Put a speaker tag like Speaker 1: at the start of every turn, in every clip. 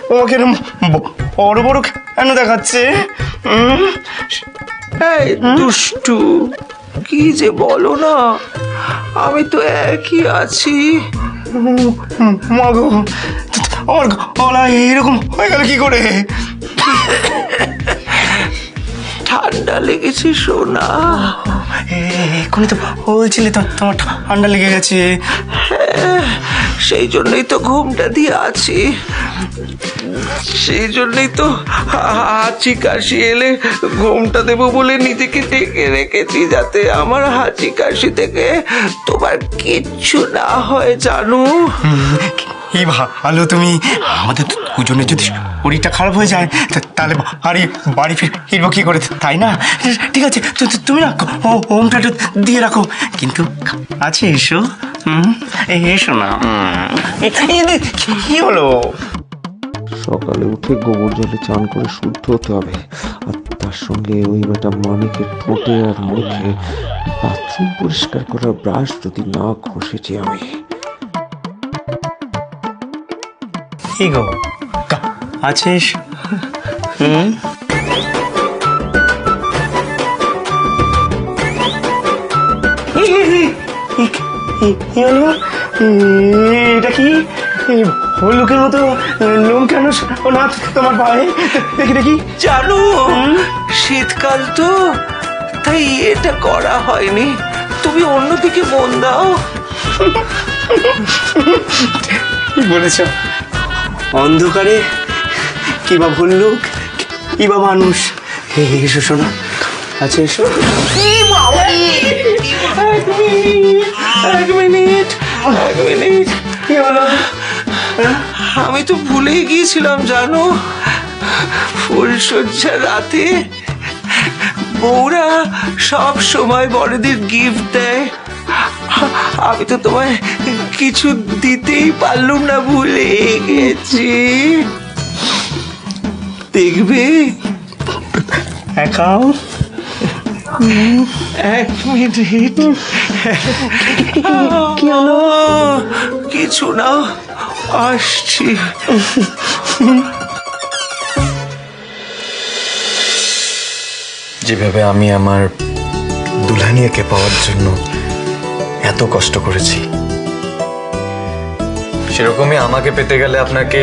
Speaker 1: তোমাকে এরকম বড় বড় কেন দেখাচ্ছে?
Speaker 2: এই দুষ্টু, কি যে বলো না, আমি তো একই আছি।
Speaker 1: মা গো, আমার গলা এরকম হয়ে গেল কি করে?
Speaker 2: ঠান্ডা লেগেছে সোনা।
Speaker 1: এক্ষুনি তো বলছিলে তোমার ঠান্ডা লেগে গেছে।
Speaker 2: সেই জন্যই তো ঘুমটা দিয়ে আছি, সেই জন্যই তো হাঁচি কাশি এলে ঘুমটা দেবো বলে নিজেকে ডেকে রেখেছি, যাতে আমার হাঁচি কাশি থেকে তোমার কিচ্ছু না হয় জানো।
Speaker 1: এই ভালো তুমি। আমাদের দুজনের যদি শরীরটা খারাপ হয়ে যায় তাহলে বাড়ি ফিরবো কি করে, তাই না? ঠিক আছে, তুমি না ওমটা দিয়ে রাখো, কিন্তু আছে এসো। এসো না। কি হলো?
Speaker 3: সকালে উঠে গোবর জলে চান করে শুদ্ধ হতে হবে, আর তার সঙ্গে ওই বেটা মানিকের ঠোঁটে আর মুখে বাথরুম পরিষ্কার করার ব্রাশ যদি না ঘষেছি আমি।
Speaker 1: কি গো, আছিস? এটা কি হলুকের মতো লোম কেন না তোমার পায়ে? দেখি দেখি।
Speaker 2: জানো, শীতকাল তো, তাই এটা করা হয়নি। তুমি অন্যদিকে মন দাও।
Speaker 1: কি বলেছ? অন্ধকারে কিবা ভল্লুক কিবা মানুষ। এসো শোনা, আচ্ছা এসো।
Speaker 2: এক মিনিট।
Speaker 1: কি হলো?
Speaker 2: আমি তো ভুলেই গিয়েছিলাম জানো, ফুলসজ্জার রাতে বউরা সব সময় বড়দের গিফট দেয়। আমি তো তোমায় কিছু দিতেই পারলুম না, ভুলে গেছি। দেখবে?
Speaker 1: একাও
Speaker 2: এক মিনিট। কি হলো? কিছু না, আসছি।
Speaker 4: যেভাবে আমি আমার দুলহানিয়াকে পাওয়ার জন্য এত কষ্ট করেছি, সেরকমই আমাকে পেতে গেলে আপনাকে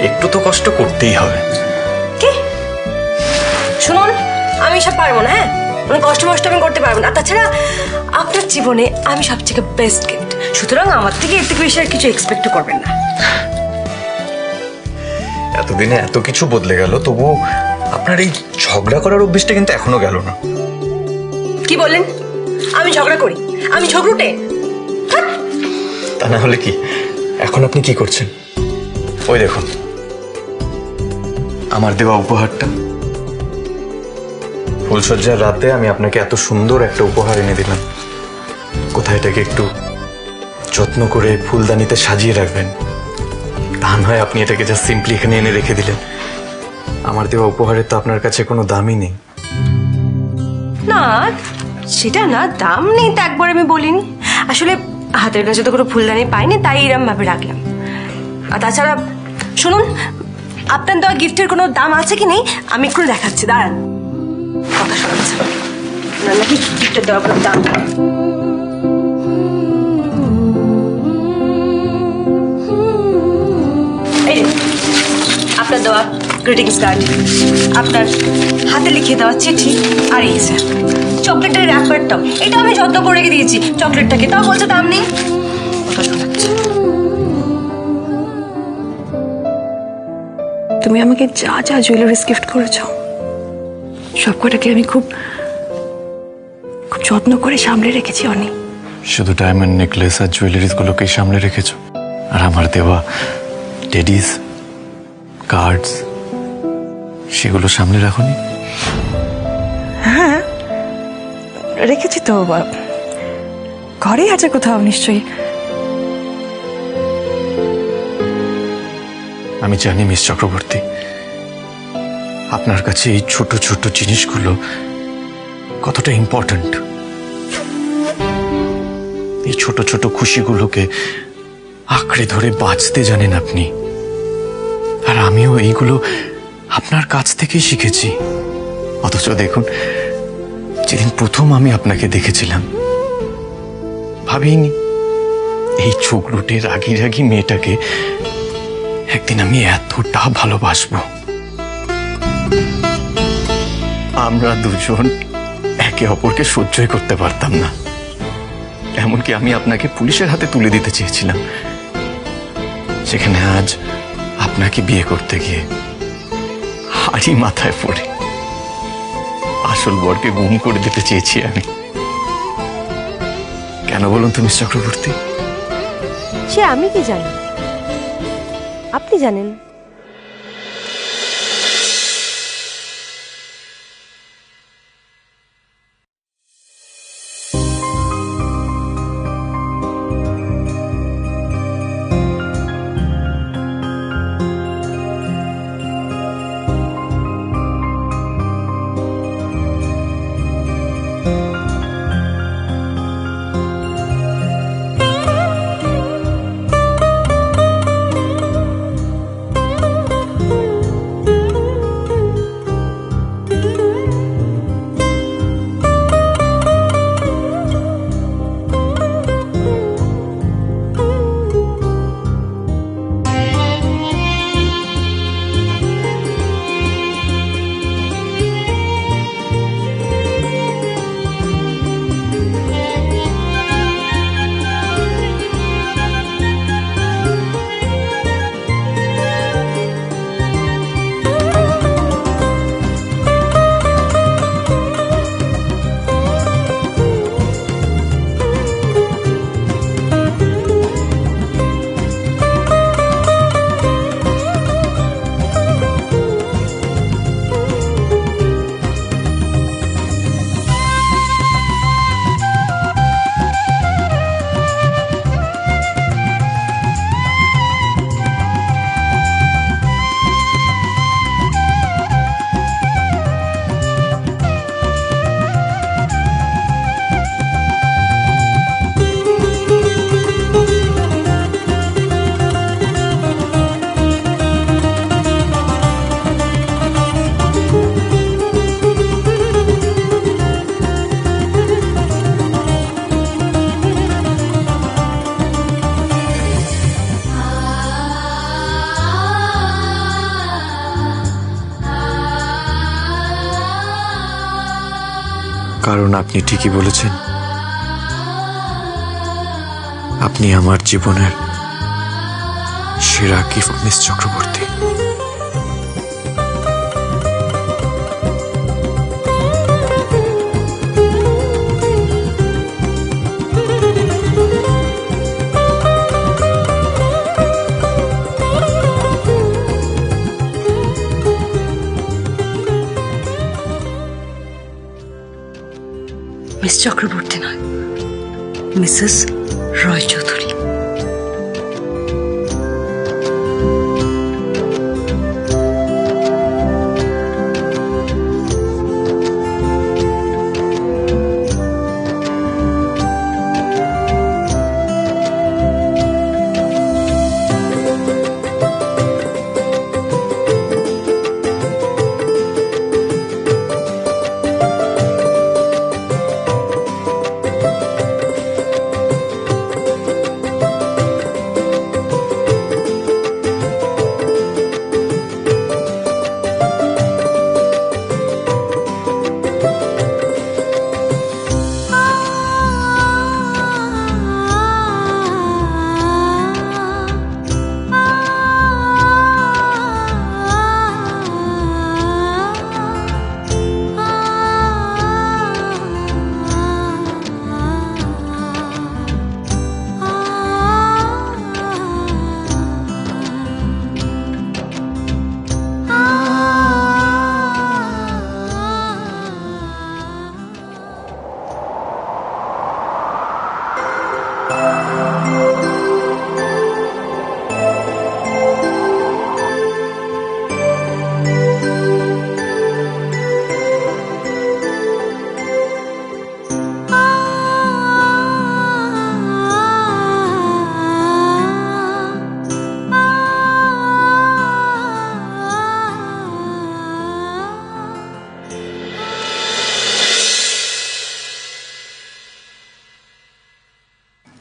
Speaker 4: একটু তো কষ্ট করতেই হবে।
Speaker 5: কি শুনুন, আমি সব পারবো না। হ্যাঁ, মানে কষ্ট মষ্ট আমি করতে পারবো না। তাছাড়া আপনার জীবনে আমি সবথেকে বেস্ট গিফট, সুতরাং আমার থেকে এর থেকে বেশি আর কিছু এক্সপেক্ট করবেন না।
Speaker 4: এতদিনে এত কিছু বদলে গেল, তবুও আপনার এই ঝগড়া করার অভ্যেসটা কিন্তু এখনো গেল না।
Speaker 5: কি বললেন? আমি ঝগড়া করি? আমি ঝগড়ুটে?
Speaker 4: তা না হলে কি এখন আপনি কি করছেন? ওই দেখুন আমার দেওয়া উপহারটা। ফুলসজ্জার রাতে আমি আপনাকে এত সুন্দর একটা উপহার এনে দিলাম। কোথায় এটাকে একটু যত্ন করে ফুলদানিতে সাজিয়ে রাখবেন, তা নয় আপনি এটাকে যা সিম্পলি এখানে এনে রেখে দিলেন। আমার দেওয়া উপহারের তো আপনার কাছে কোনো দামই নেই।
Speaker 5: না, সেটা না, দাম নেই তো একবার আমি বলিনি। আসলে হাতের কাছে তো কোনো ফুলদানি পাইনি, তাই এরম ভাবে রাখলাম। আর তাছাড়া শুনুন, আপনার দেওয়া গিফটের কোনো দাম আছে কি নেই আমি একটু দেখাচ্ছি, দাঁড়ান। কথা শোনাচ্ছে না, নাকি গিফটের দেওয়া কোনো দাম নেই। এই যে আপনার দেওয়া গ্রিটিংস কার্ড, আপনার হাতে লিখে দেওয়া চিঠি, আর এই স্যার চকলেটের র্যাপারটাও, এটা আমি যত্ন করে রেখে দিয়েছি চকলেটটাকে, তাও বলছে দাম নেই। কথা শোনাচ্ছে।
Speaker 6: তুমি আমাকে যা যা জুয়েলারিস গিফট করেছো সবকটাকে আমি খুব খুব যত্ন করে সামলে রেখেছি অনি।
Speaker 4: শুধু ডায়মন্ড নেকলেস আর জুয়েলারিস গুলোকেই সামনে রেখেছো, আর আমার দেওয়া টেডিস কার্ডস সেগুলো সামনে রাখোনি?
Speaker 6: হ্যাঁ রেখেছি তো, ঘরেই আছে কোথাও নিশ্চয়ই।
Speaker 4: আমি জানি মিস চক্রবর্তী, আপনার কাছে এই ছোট ছোট জিনিসগুলো কতটা ইম্পর্ট্যান্ট। এই ছোট ছোট খুশিগুলোকে আঁকড়ে ধরে বাঁচতে জানেন আপনি। আমিও এইগুলো আপনার কাছ থেকেই শিখেছি। অথচ দেখুন, যেদিন প্রথম আমি আপনাকে দেখেছিলাম ভাবিনি এই চোখ লুটে রাগি রাগি মেয়েটাকে একদিন আমি এতটা ভালোবাসবো। আমরা দুজন একে অপরকে সহ্যই করতে পারতাম না। এমনকি আমি আপনাকে পুলিশের হাতে তুলে দিতে চেয়েছিলাম। সেখানে আজ আপনাকে বিয়ে করতে গিয়ে হাড়ি মাথায় পড়ে আসল বরকে গুম করে দিতে চেয়েছি আমি। কেন বলুন তো মিস চক্রবর্তী?
Speaker 5: সে আমি কি জানি, আপনি জানেন।
Speaker 4: কারণ আপনি ঠিকই বলেছেন, আপনি আমার জীবনের সেরা gift miss Chakraborty.
Speaker 5: Miss Chakraborty নয়, মিসেস রয় চৌধুরী।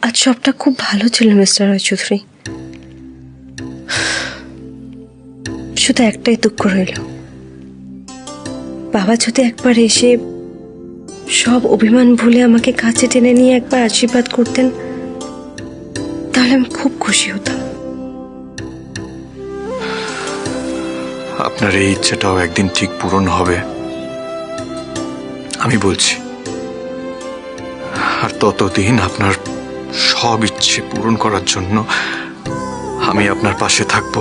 Speaker 5: আজ সবটা খুব ভালো ছিল মিস্টার রায়চৌধুরী, শুধু একটাই দুঃখ রইল, বাবা যদি একবার এসে সব অভিমান ভুলে আমাকে কাছে টেনে নিয়ে একবার আশীর্বাদ করতেন তাহলে আমি খুব খুশি হতাম।
Speaker 4: আপনার এই ইচ্ছাটাও একদিন ঠিক পূরণ হবে, আমি বলছি। আর ততদিন আপনার সব ইচ্ছে পূরণ করার জন্য আমি আপনার পাশে থাকব,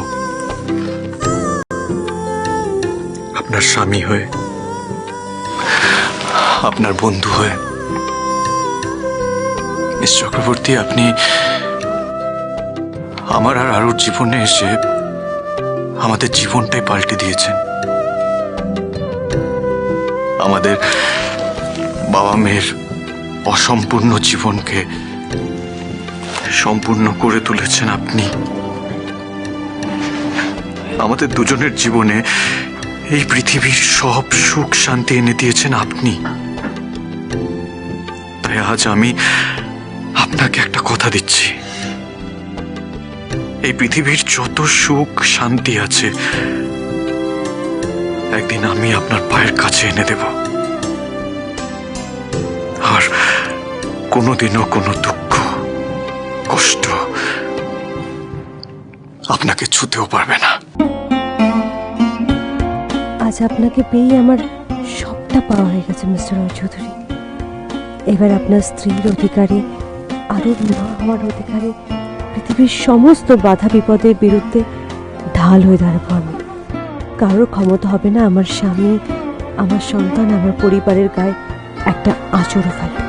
Speaker 4: আপনার স্বামী হয়ে, আপনার বন্ধু হয়ে। মিস চক্রবর্তী, আপনি আমার আর আরুর জীবনে এসে আমাদের জীবনটাই পাল্টে দিয়েছেন। আমাদের বাবা মেয়ের অসম্পূর্ণ জীবনকে সম্পূর্ণ করে তুলেছেন আপনি। আমাদের দুজনের জীবনে এই পৃথিবীর সব সুখ শান্তি এনে দিয়েছেন আপনি। তাই আজ আমি আপনাকে একটা কথা দিচ্ছি, এই পৃথিবীর যত সুখ শান্তি আছে একদিন আমি আপনার পায়ের কাছে এনে দেব, আর কোনোদিনও কোনো দুঃখ কষ্ট আপনাকে ছুতেও পারবে না।
Speaker 7: আজ আপনাকে পেয়ে আমার সবটা পাওয়া হয়ে গেছে মিস্টার রায়চৌধুরী। এবার আপনার স্ত্রীর অধিকারে, আরুর মা হওয়ার অধিকারে, পৃথিবীর সমস্ত বাধা বিপদের বিরুদ্ধে ঢাল হয়ে দাঁড়াবো আমি। কারোর ক্ষমতা হবে না আমার স্বামী, আমার সন্তান, আমার পরিবারের গায়ে একটা আঁচড়ও ফেলতে।